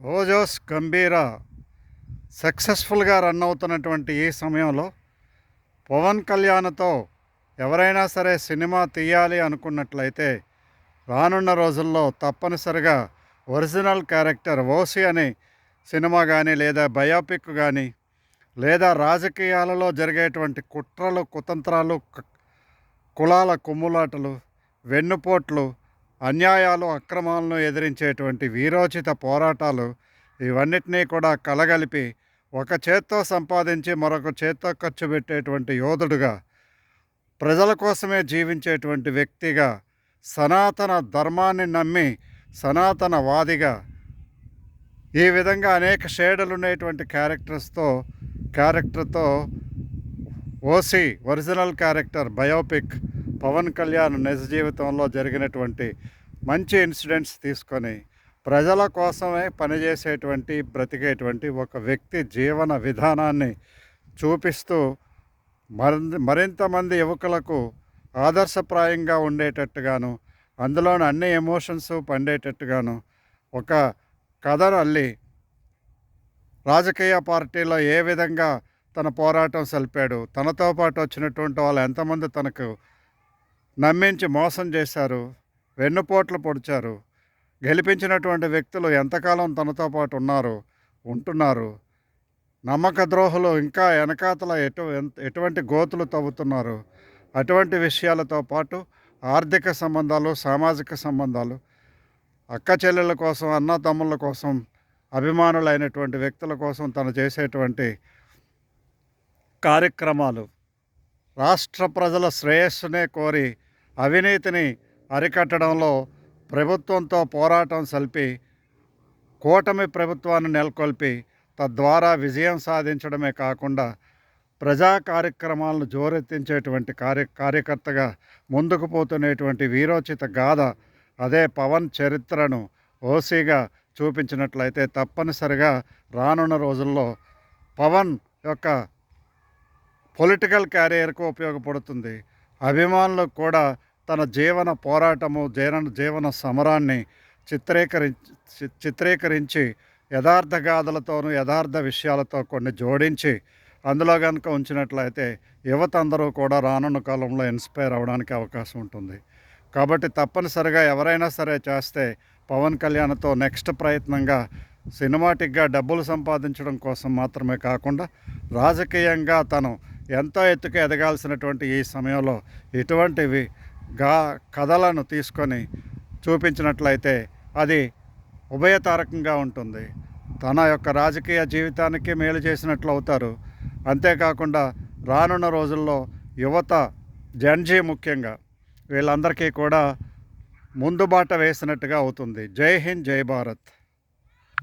ఓజోస్ గంభీర సక్సెస్ఫుల్గా రన్ అవుతున్నటువంటి ఈ సమయంలో పవన్ కళ్యాణ్తో ఎవరైనా సరే సినిమా తీయాలి అనుకున్నట్లయితే రానున్న రోజుల్లో తప్పనిసరిగా ఒరిజినల్ క్యారెక్టర్ ఓసి అనే సినిమా కానీ లేదా బయోపిక్ కానీ లేదా రాజకీయాలలో జరిగేటువంటి కుట్రలు కుతంత్రాలు కులాల కుమ్ములాటలు వెన్నుపోట్లు అన్యాయాలు అక్రమాలను ఎదిరించేటువంటి వీరోచిత పోరాటాలు ఇవన్నిటినీ కూడా కలగలిపి ఒక చేత్తో సంపాదించి మరొక చేత్తో ఖర్చు పెట్టేటువంటి యోధుడుగా ప్రజల కోసమే జీవించేటువంటి వ్యక్తిగా సనాతన ధర్మాన్ని నమ్మి సనాతనవాదిగా ఈ విధంగా అనేక షేడులు ఉండేటువంటి క్యారెక్టర్తో OC original character biopic Pawan Kalyan నిజ జీవితంలో జరిగినటువంటి మంచి ఇన్సిడెంట్స్ తీసుకొని ప్రజల కోసమే పనిచేసేటువంటి బ్రతికేటువంటి ఒక వ్యక్తి జీవన విధానాన్ని చూపిస్తూ మరింతమంది యువకులకు ఆదర్శప్రాయంగా ఉండేటట్టుగాను అందులోని అన్ని ఎమోషన్స్ పండేటట్టుగాను ఒక కథను అల్లి రాజకీయ పార్టీలో ఏ విధంగా తన పోరాటం సలిపాడు, తనతో పాటు వచ్చినటువంటి వాళ్ళు ఎంతమంది తనకు నమ్మించి మోసం చేశారు, వెన్నుపోట్లు పొడిచారు, గెలిపించినటువంటి వ్యక్తులు ఎంతకాలం తనతో పాటు ఉంటున్నారు, నమ్మక ద్రోహులు ఇంకా వెనకాతల ఎటువంటి గోతులు తవ్వుతున్నారు, అటువంటి విషయాలతో పాటు ఆర్థిక సంబంధాలు, సామాజిక సంబంధాలు, అక్క చెల్లెళ్ళ కోసం, అన్న తమ్ముళ్ళ కోసం, అభిమానులైనటువంటి వ్యక్తుల కోసం తను చేసేటువంటి కార్యక్రమాలు రాష్ట్ర ప్రజల శ్రేయస్సునే కోరి అవినీతిని అరికట్టడంలో ప్రభుత్వంతో పోరాటం సల్పి కూటమి ప్రభుత్వాన్ని నెలకొల్పి తద్వారా విజయం సాధించడమే కాకుండా ప్రజా కార్యక్రమాలను జోరెత్తించేటువంటి కార్యకర్తగా ముందుకు పోతున్నటువంటి వీరోచిత గాథ అదే పవన్ చరిత్రను ఓసీగా చూపించినట్లయితే తప్పనిసరిగా రానున్న రోజుల్లో పవన్ యొక్క పొలిటికల్ క్యారియర్కు ఉపయోగపడుతుంది. అభిమానులకు కూడా తన జీవన పోరాటము జీవన సమరాన్ని చిత్రీకరించి యథార్థ గాథలతోనూ యథార్థ విషయాలతో కొన్ని జోడించి అందులో కనుక ఉంచినట్లయితే యువత అందరూ కూడా రానున్న కాలంలో ఇన్స్పైర్ అవ్వడానికి అవకాశం ఉంటుంది. కాబట్టి తప్పనిసరిగా ఎవరైనా సరే చేస్తే పవన్ కళ్యాణ్తో నెక్స్ట్ ప్రయత్నంగా సినిమాటిక్గా డబ్బులు సంపాదించడం కోసం మాత్రమే కాకుండా రాజకీయంగా తను ఎంతో ఎత్తుకు ఎదగాల్సినటువంటి ఈ సమయంలో ఇటువంటివి కథలను తీసుకొని చూపించినట్లయితే అది ఉభయతారకంగా ఉంటుంది. తన యొక్క రాజకీయ జీవితానికి మేలు చేసినట్లు అవుతారు. అంతేకాకుండా రానున్న రోజుల్లో యువత జెన్జీ ముఖ్యంగా వీళ్ళందరికీ కూడా ముందు బాట వేసినట్టుగా అవుతుంది. జై హింద్, జై భారత్.